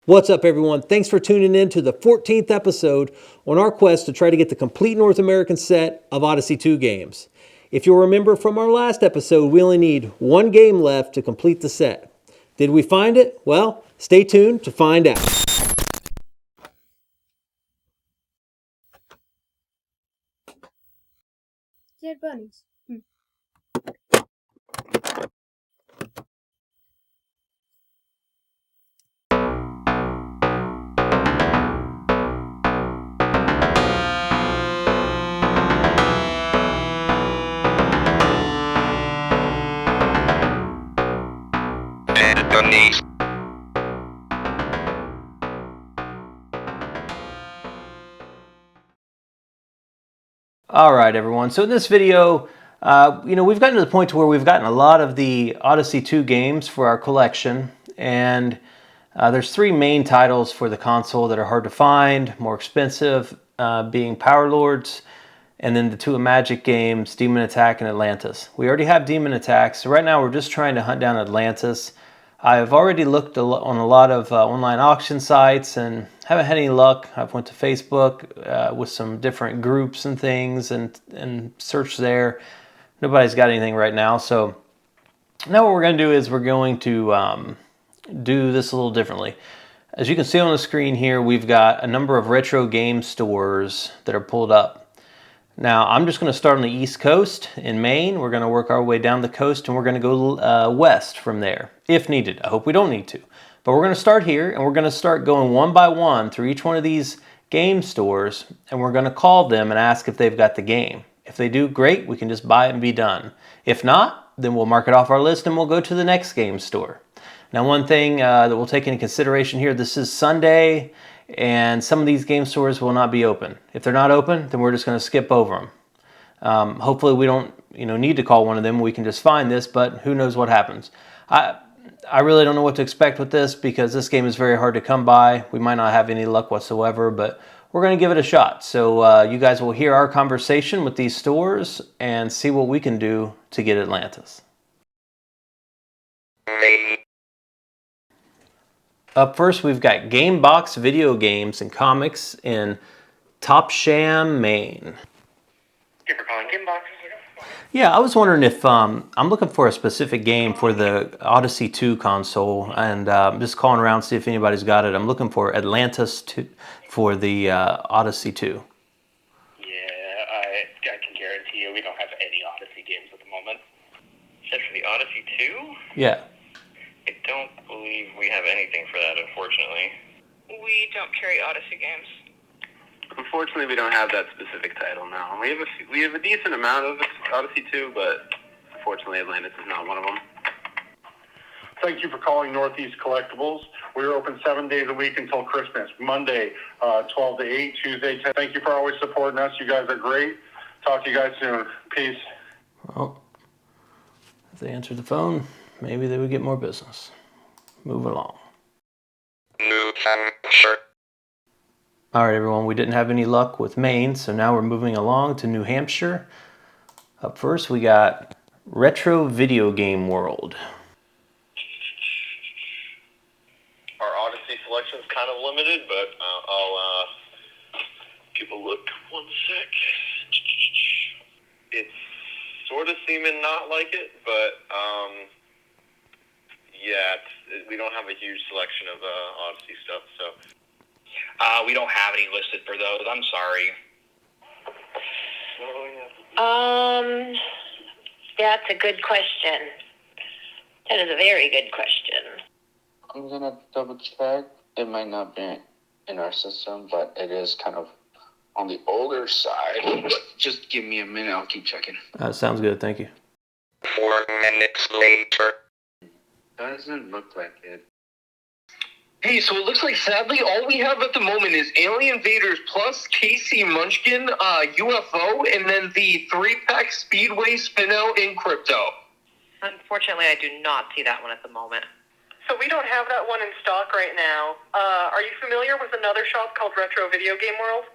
What's up, everyone? Thanks for tuning in to the 14th episode on our quest to try to get the complete North American set of Odyssey 2 games. If you'll remember from our last episode, we only need one game left to complete the set. Did we find it? Well, stay tuned to find out. Dead bunnies. Bunnies. All right, everyone. So in this video, we've gotten to the point where we've gotten a lot of the Odyssey 2 games for our collection, and there's three main titles for the console that are hard to find, more expensive, being Power Lords, and then the two Magic games, Demon Attack and Atlantis. We already have Demon Attack, so right now we're just trying to hunt down Atlantis. I've already looked on a lot of online auction sites and haven't had any luck. I've went to Facebook with some different groups and things and searched there. Nobody's got anything right now. So now what we're going to do is we're going to do this a little differently. As you can see on the screen here, we've got a number of retro game stores that are pulled up. Now, I'm just going to start on the East Coast in Maine. We're going to work our way down the coast, and we're going to go west from there, if needed. I hope we don't need to. But we're going to start here, and we're going to start going one by one through each one of these game stores, and we're going to call them and ask if they've got the game. If they do, great, we can just buy it and be done. If not, then we'll mark it off our list, and we'll go to the next game store. Now, one thing that we'll take into consideration here, this is Sunday, and some of these game stores will not be open. If they're not open, then we're just going to skip over them. Hopefully we don't need to call one of them. We can just find this, but who knows what happens. I really don't know what to expect with this because this game is very hard to come by. We might not have any luck whatsoever, but we're going to give it a shot. So you guys will hear our conversation with these stores and see what we can do to get Atlantis. Up first, we've got Gamebox Video Games and Comics in Topsham, Maine. Thank you for calling Gamebox. Yeah, I was wondering if I'm looking for a specific game for the Odyssey 2 console, and just calling around to see if anybody's got it. I'm looking for Atlantis 2 for the Odyssey 2. Yeah, I can guarantee you we don't have any Odyssey games at the moment. Except for the Odyssey 2? Yeah. I don't believe we have anything for that, unfortunately. We don't carry Odyssey games. Unfortunately, we don't have that specific title now. We have a decent amount of Odyssey 2, but unfortunately, Atlantis is not one of them. Thank you for calling Northeast Collectibles. We're open 7 days a week until Christmas. Monday, 12 to 8, Tuesday, 10. Thank you for always supporting us. You guys are great. Talk to you guys soon. Peace. Well, if they answered the phone, maybe they would get more business. Move along. New Hampshire. All right, everyone, we didn't have any luck with Maine, so now we're moving along to New Hampshire. Up first, we got Retro Video Game World. Our Odyssey selection is kind of limited, but I'll give a look. 1 sec. It's sort of seeming not like it, but we don't have a huge selection of Odyssey stuff, so. We don't have any listed for those. I'm sorry. That's a good question. That is a very good question. I'm gonna double check. It might not be in our system, but it is kind of on the older side. Just give me a minute. I'll keep checking. Sounds good. Thank you. 4 minutes later. Doesn't look like it. Hey, so it looks like sadly all we have at the moment is Alien Invaders plus Casey Munchkin, UFO, and then the 3-pack Speedway Spinout in Crypto. Unfortunately, I do not see that one at the moment. So we don't have that one in stock right now. Are you familiar with another shop called Retro Video Game World?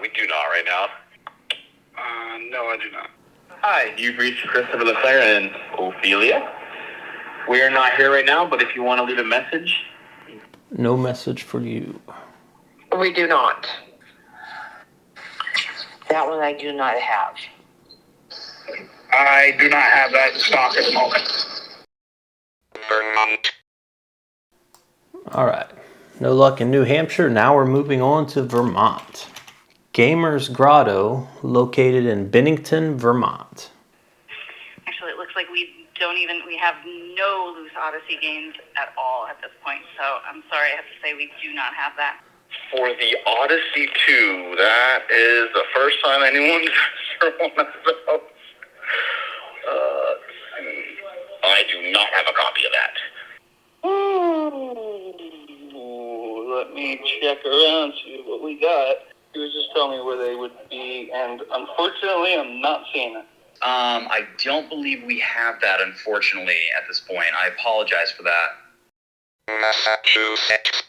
We do not right now. No, I do not. Hi, you've reached Christopher LeClaire and Ophelia. We are not here right now, but if you want to leave a message, No message for you. We do not. That one I do not have. I do not have that in stock at the moment. Vermont. All right. No luck in New Hampshire. Now we're moving on to Vermont. Gamer's Grotto, located in Bennington, Vermont. Actually, it looks like we have no loose Odyssey games at all at this point. So I'm sorry, I have to say we do not have that. For the Odyssey 2, that is the first time anyone's ever one of those. I do not have a copy of that. Ooh, let me check around, see what we got. You was just telling me where they would be, and unfortunately, I'm not seeing it. I don't believe we have that, unfortunately, at this point. I apologize for that. Massachusetts.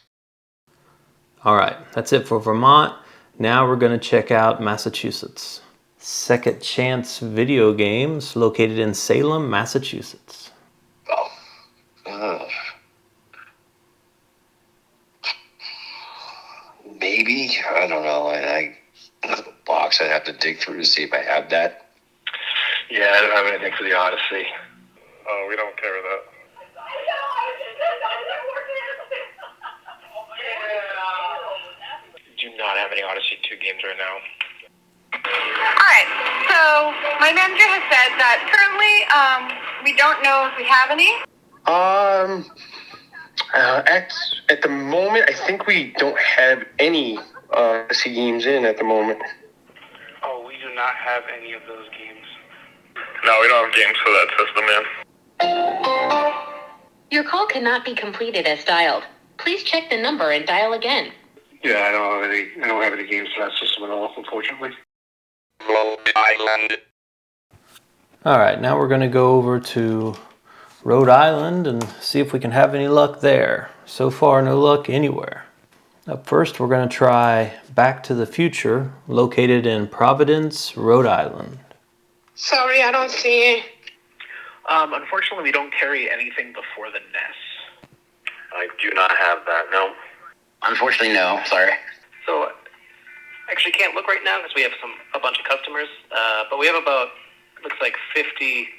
All right, that's it for Vermont. Now we're going to check out Massachusetts. Second Chance Video Games, located in Salem, Massachusetts. Maybe, I don't know. I the box I'd have to dig through to see if I have that. Yeah, I don't have anything for the Odyssey. Oh, we don't carry that. Do not have any Odyssey 2 games right now. Alright, so my manager has said that currently we don't know if we have any. At the moment, I think we don't have any Odyssey games in at the moment. Oh, we do not have any of those games. No, we don't have games for that system, man. Your call cannot be completed as dialed. Please check the number and dial again. Yeah, I don't have any games for that system at all, unfortunately. Rhode Island. All right, now we're going to go over to Rhode Island and see if we can have any luck there. So far, no luck anywhere. Up first, we're going to try Back to the Future, located in Providence, Rhode Island. Sorry, I don't see it. Unfortunately, we don't carry anything before the NES. I do not have that, no. Unfortunately, no. Sorry. So, actually can't look right now because we have a bunch of customers, but we have about, looks like 50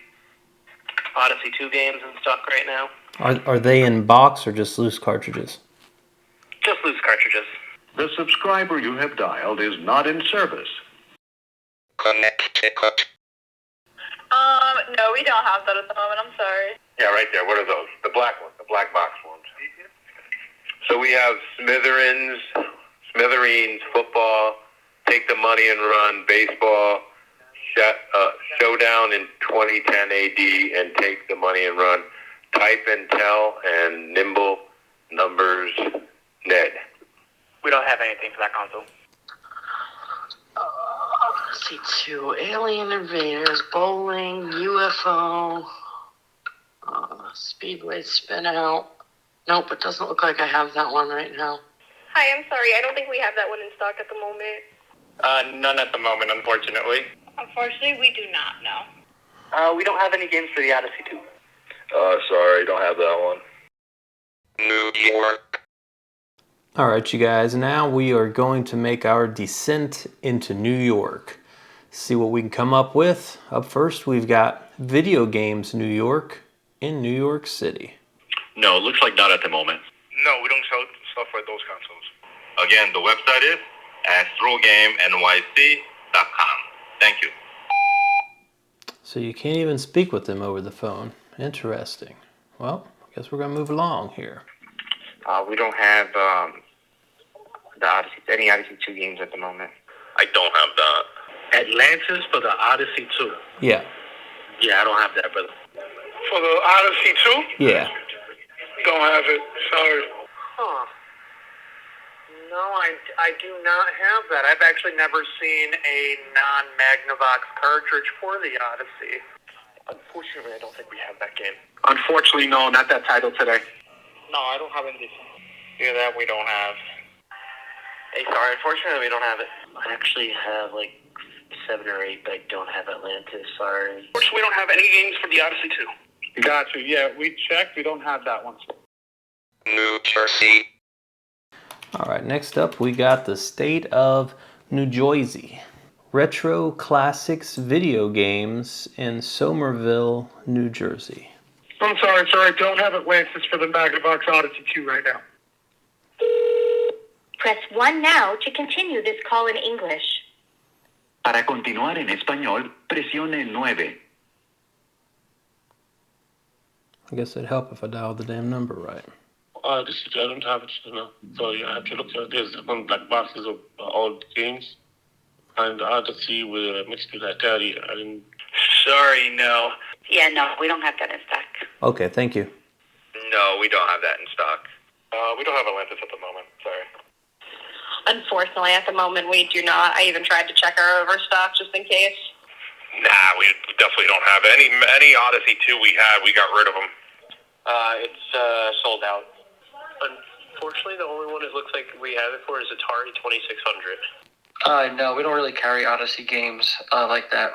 Odyssey 2 games in stock right now. Are they in box or just loose cartridges? Just loose cartridges. The subscriber you have dialed is not in service. Connecticut. No, we don't have that at the moment, I'm sorry. Yeah, right there. What are those? The black ones, the black box ones. So we have Smithereens, football, Take the Money and Run, baseball, Showdown in 2010 AD, and Take the Money and Run, Type and Tell, and Nimble Numbers Ned. We don't have anything for that console. Let's see, 2 Alien Invaders, Bowling, UFO, Speedway Spin Out. Nope, it doesn't look like I have that one right now. Hi, I'm sorry, I don't think we have that one in stock at the moment. None at the moment, unfortunately. Unfortunately, we do not know. We don't have any games for the Odyssey 2. Sorry, don't have that one. New York. All right, you guys, now we are going to make our descent into New York. See what we can come up with. Up first, we've got Video Games New York in New York City. No, it looks like not at the moment. No, we don't sell stuff for those consoles. Again, the website is astrogamenyc.com. Thank you. So you can't even speak with them over the phone. Interesting. Well, I guess we're going to move along here. We don't have any Odyssey 2 games at the moment. I don't have that. Atlantis for the Odyssey 2? Yeah. Yeah, I don't have that, brother. For the Odyssey 2? Yeah. Don't have it. Sorry. Huh. No, I do not have that. I've actually never seen a non-Magnavox cartridge for the Odyssey. Unfortunately, I don't think we have that game. Unfortunately, no, not that title today. No, I don't have anything. Yeah, that we don't have. Hey, sorry, unfortunately we don't have it. I actually have like 7 or 8, but I don't have Atlantis, sorry. Unfortunately, we don't have any games for the Odyssey 2. Got you. Yeah, we checked. We don't have that one. New Jersey. All right, next up we got the state of New Jersey. Retro Classics Video Games in Somerville, New Jersey. I'm sorry, sir. I don't have Atlantis for the Magnavox Odyssey 2 right now. Press 1 now to continue this call in English. Para continuar en español, presione 9. I guess it'd help if I dialed the damn number right. I don't have it, so you have to look at this. One black boxes of old games, and Odyssey with mixed with Atari. I didn't. Sorry, no. Yeah, no, we don't have that in stock. Okay, thank you. No, we don't have that in stock. We don't have Atlantis at the moment. Sorry. Unfortunately, at the moment, we do not. I even tried to check our overstock just in case. Nah, we definitely don't have it. Any Odyssey 2 we had, we got rid of them. It's sold out. Unfortunately, the only one it looks like we have it for is Atari 2600. No, we don't really carry Odyssey games like that.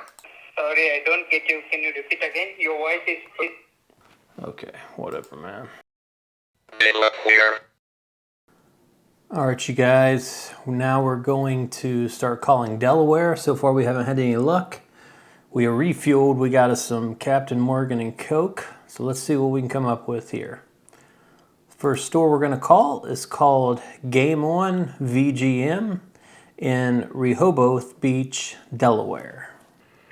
Sorry, I don't get you. Can you repeat again? Your voice is... Okay, whatever, man. They left here. All right, you guys, now we're going to start calling Delaware. So far, we haven't had any luck. We are refueled. We got us some Captain Morgan and Coke. So let's see what we can come up with here. First store we're going to call is called Game On VGM in Rehoboth Beach, Delaware.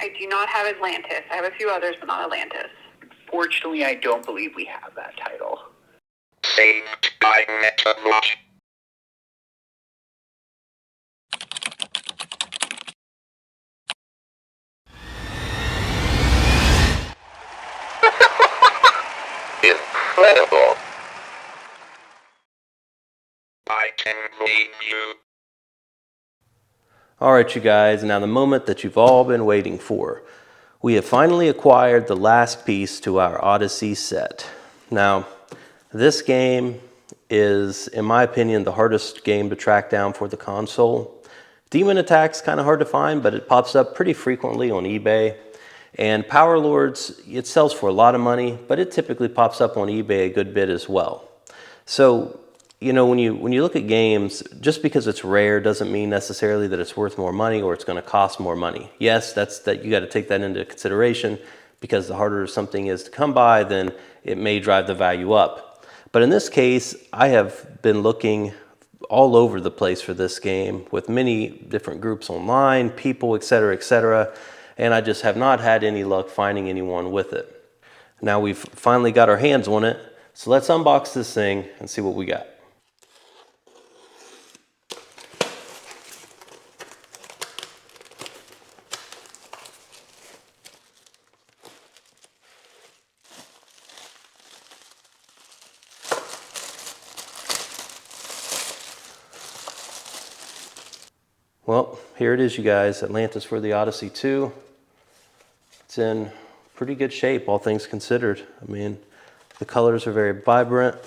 I do not have Atlantis. I have a few others, but not Atlantis. Fortunately, I don't believe we have that title. Saved by Metarog. Incredible. I can believe you. All right, you guys, now the moment that you've all been waiting for. We have finally acquired the last piece to our Odyssey set. Now, this game is, in my opinion, the hardest game to track down for the console. Demon Attack's kind of hard to find, but it pops up pretty frequently on eBay. And Power Lords, it sells for a lot of money, but it typically pops up on eBay a good bit as well. So, you know, when you look at games, just because it's rare doesn't mean necessarily that it's worth more money or it's going to cost more money. Yes, you got to take that into consideration, because the harder something is to come by, then it may drive the value up. But in this case, I have been looking all over the place for this game with many different groups online, people, etc., and I just have not had any luck finding anyone with it. Now we've finally got our hands on it, so let's unbox this thing and see what we got. Well, here it is, you guys. Atlantis for the Odyssey 2. It's in pretty good shape, all things considered. I mean, the colors are very vibrant.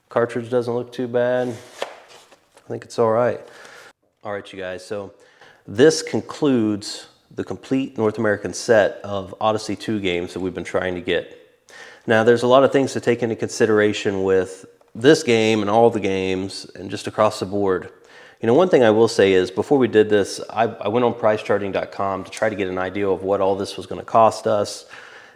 Cartridge doesn't look too bad. I think it's all right. All right, you guys, so this concludes the complete North American set of Odyssey 2 games that we've been trying to get. Now, there's a lot of things to take into consideration with this game and all the games and just across the board. You know, one thing I will say is, before we did this, I went on pricecharting.com to try to get an idea of what all this was going to cost us.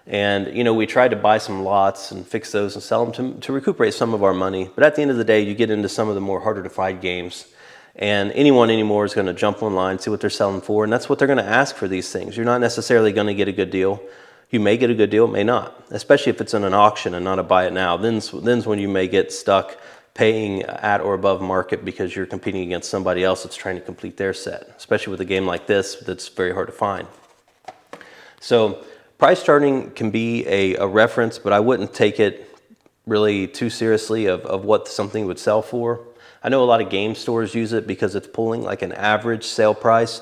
And, you know, we tried to buy some lots and fix those and sell them to recuperate some of our money. But at the end of the day, you get into some of the more harder to find games. And anyone anymore is going to jump online, see what they're selling for. And that's what they're going to ask for these things. You're not necessarily going to get a good deal. You may get a good deal, may not. Especially if it's in an auction and not a buy it now. Then's when you may get stuck paying at or above market because you're competing against somebody else that's trying to complete their set, especially with a game like this that's very hard to find. So price charting can be a reference, but I wouldn't take it really too seriously of what something would sell for. I know a lot of game stores use it because it's pulling like an average sale price,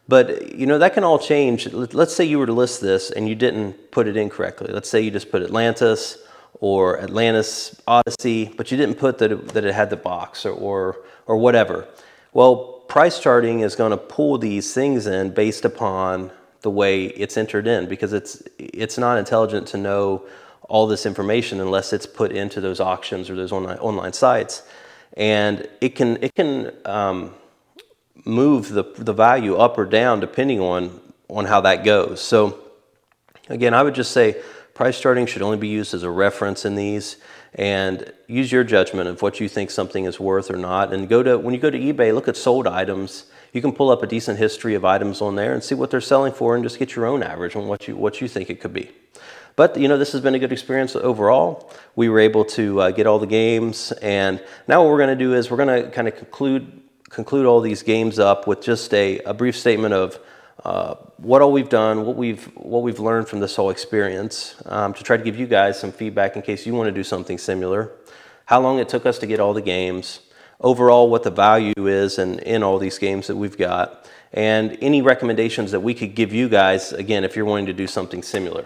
but you know, that can all change. Let's say you were to list this and you didn't put it in correctly. Let's say you just put Atlantis or Atlantis Odyssey, but you didn't put that it had the box or whatever. Well, price charting is going to pull these things in based upon the way it's entered in, because it's not intelligent to know all this information unless it's put into those auctions or those online sites. and it can move the value up or down depending on how that goes. So again, I would just say price charting should only be used as a reference in these, and use your judgment of what you think something is worth or not. And when you go to eBay, look at sold items. You can pull up a decent history of items on there and see what they're selling for, and just get your own average on what you think it could be. But this has been a good experience overall. We were able to get all the games, and now what we're going to do is we're going to kind of conclude all these games up with just a brief statement of what all we've done, what we've learned from this whole experience, to try to give you guys some feedback in case you want to do something similar, how long it took us to get all the games, overall what the value is in all these games that we've got, and any recommendations that we could give you guys, again, if you're wanting to do something similar.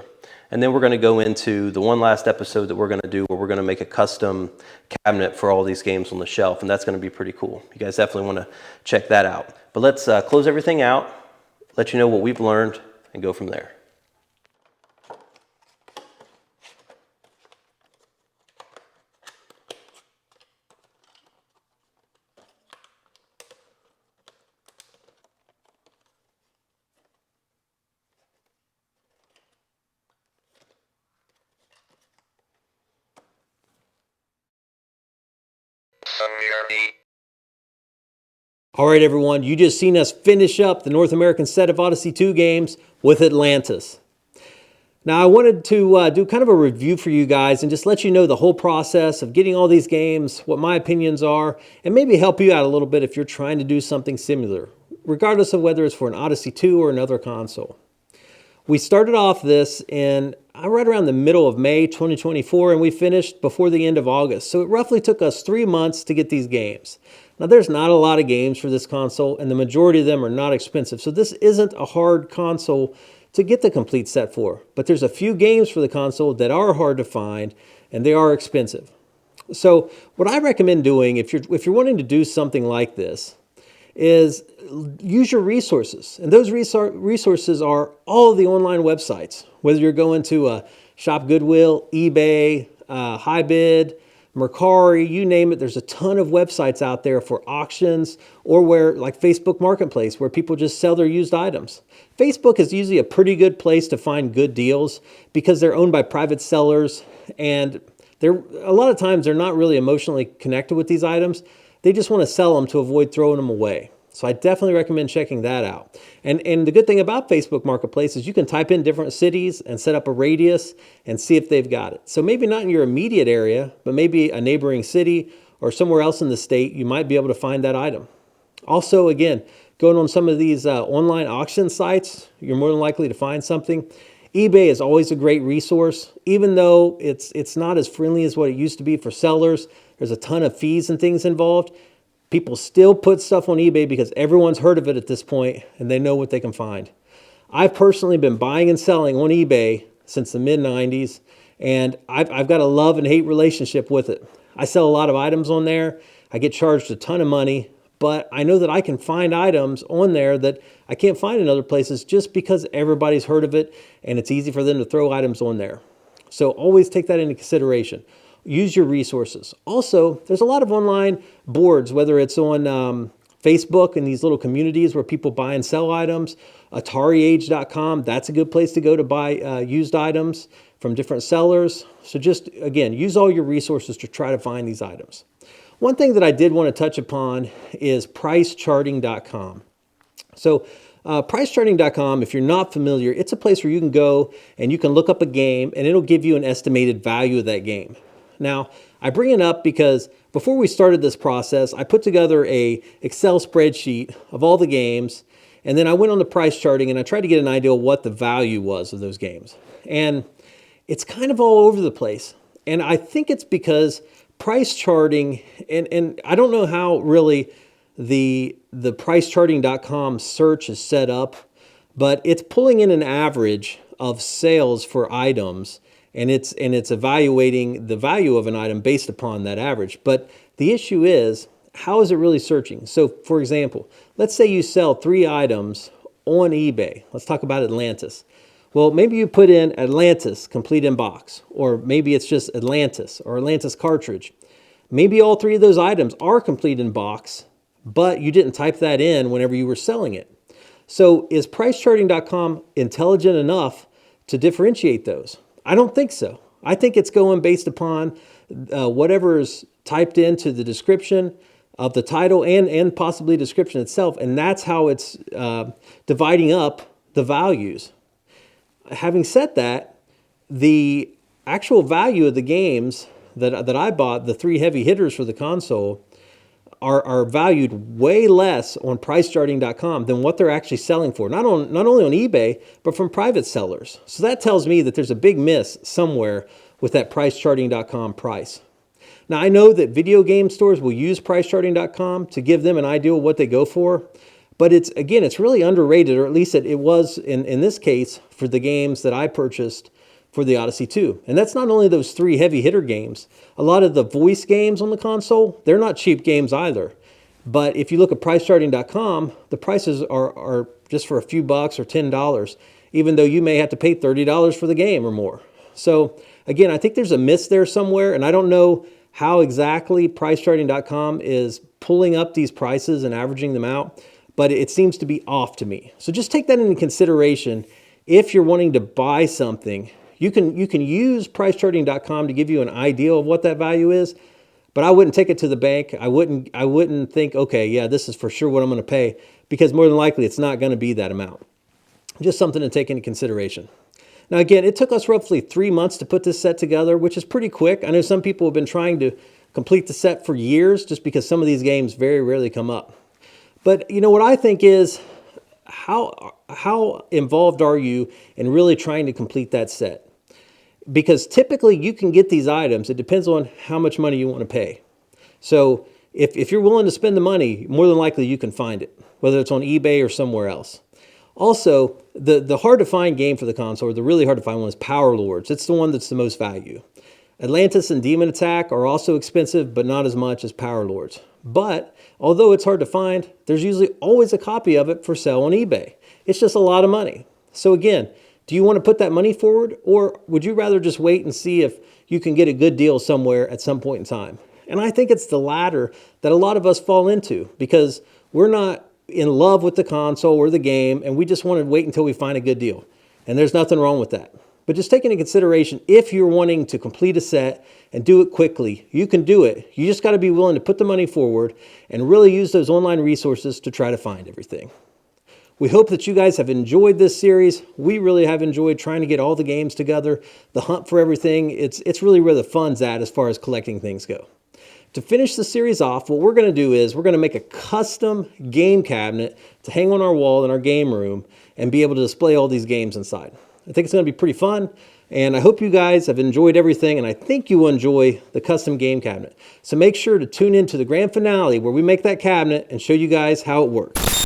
And then we're going to go into the one last episode that we're going to do, where we're going to make a custom cabinet for all these games on the shelf, and that's going to be pretty cool. You guys definitely want to check that out. But let's close everything out, let you know what we've learned, and go from there. All right, everyone, you just seen us finish up the North American set of Odyssey 2 games with Atlantis. Now, I wanted to do kind of a review for you guys and just let you know the whole process of getting all these games, what my opinions are, and maybe help you out a little bit if you're trying to do something similar, regardless of whether it's for an Odyssey 2 or another console. We started off this in right around the middle of May 2024, and we finished before the end of August. So it roughly took us 3 months to get these games. Now, there's not a lot of games for this console, and the majority of them are not expensive. So this isn't a hard console to get the complete set for. But there's a few games for the console that are hard to find, and they are expensive. So what I recommend doing if you're wanting to do something like this is use your resources. And those resources are all of the online websites, whether you're going to Shop Goodwill, eBay, HiBid, Mercari, you name it. There's a ton of websites out there for auctions, or like Facebook Marketplace, where people just sell their used items. Facebook is usually a pretty good place to find good deals because they're owned by private sellers, and a lot of times they're not really emotionally connected with these items. They just want to sell them to avoid throwing them away. So I definitely recommend checking that out. And the good thing about Facebook Marketplace is you can type in different cities and set up a radius and see if they've got it. So maybe not in your immediate area, but maybe a neighboring city or somewhere else in the state, you might be able to find that item. Also, again, going on some of these online auction sites, you're more than likely to find something. eBay is always a great resource, even though it's not as friendly as what it used to be for sellers. There's a ton of fees and things involved. People still put stuff on eBay because everyone's heard of it at this point and they know what they can find. I've personally been buying and selling on eBay since the mid-90s, and I've got a love and hate relationship with it. I sell a lot of items on there. I get charged a ton of money, but I know that I can find items on there that I can't find in other places just because everybody's heard of it and it's easy for them to throw items on there. So always take that into consideration. Use your resources. Also, there's a lot of online boards, whether it's on Facebook and these little communities where people buy and sell items. AtariAge.com, that's a good place to go to buy used items from different sellers. So just, again, use all your resources to try to find these items. One thing that I did want to touch upon is PriceCharting.com. So PriceCharting.com, if you're not familiar, it's a place where you can go and you can look up a game and it'll give you an estimated value of that game. Now, I bring it up because before we started this process, I put together a Excel spreadsheet of all the games, and then I went on the price charting and I tried to get an idea of what the value was of those games. And it's kind of all over the place. And I think it's because price charting, and I don't know how really the PriceCharting.com search is set up, but it's pulling in an average of sales for items, and it's evaluating the value of an item based upon that average. But the issue is, how is it really searching? So for example, let's say you sell 3 items on eBay. Let's talk about Atlantis. Well, maybe you put in Atlantis complete in box, or maybe it's just Atlantis or Atlantis cartridge. Maybe all 3 of those items are complete in box, but you didn't type that in whenever you were selling it. So is pricecharting.com intelligent enough to differentiate those? I don't think so. I think it's going based upon whatever's typed into the description of the title and possibly description itself, and that's how it's dividing up the values. Having said that, the actual value of the games that I bought, the 3 heavy hitters for the console, are valued way less on pricecharting.com than what they're actually selling for. Not only on eBay, but from private sellers. So that tells me that there's a big miss somewhere with that pricecharting.com price. Now, I know that video game stores will use pricecharting.com to give them an idea of what they go for, but it's really underrated, or at least it was in this case for the games that I purchased for the Odyssey 2. And that's not only those 3 heavy hitter games. A lot of the voice games on the console, they're not cheap games either. But if you look at pricecharting.com, the prices are just for a few bucks or $10, even though you may have to pay $30 for the game or more. So again, I think there's a miss there somewhere, and I don't know how exactly pricecharting.com is pulling up these prices and averaging them out, but it seems to be off to me. So just take that into consideration. If you're wanting to buy something, you can use pricecharting.com to give you an idea of what that value is, but I wouldn't take it to the bank. I wouldn't think, okay, yeah, this is for sure what I'm going to pay, because more than likely it's not going to be that amount. Just something to take into consideration. Now again, it took us roughly 3 months to put this set together, which is pretty quick. I know some people have been trying to complete the set for years just because some of these games very rarely come up. But you know what I think is, how involved are you in really trying to complete that set? Because typically you can get these items. It depends on how much money you want to pay. So if you're willing to spend the money, more than likely you can find it, whether it's on eBay or somewhere else. Also, the hard to find game for the console, or the really hard to find one, is Power Lords. It's the one that's the most value. Atlantis and Demon Attack are also expensive, but not as much as Power Lords. But although it's hard to find, there's usually always a copy of it for sale on eBay. It's just a lot of money. So again, do you want to put that money forward, or would you rather just wait and see if you can get a good deal somewhere at some point in time? And I think it's the latter that a lot of us fall into, because we're not in love with the console or the game, and we just want to wait until we find a good deal. And there's nothing wrong with that. But just take into consideration, if you're wanting to complete a set and do it quickly, you can do it. You just got to be willing to put the money forward and really use those online resources to try to find everything. We hope that you guys have enjoyed this series. We really have enjoyed trying to get all the games together. The hunt for everything, it's really where the fun's at as far as collecting things go. To finish the series off, what we're going to do is we're going to make a custom game cabinet to hang on our wall in our game room and be able to display all these games inside. I think it's going to be pretty fun, and I hope you guys have enjoyed everything, and I think you will enjoy the custom game cabinet. So make sure to tune in to the grand finale where we make that cabinet and show you guys how it works.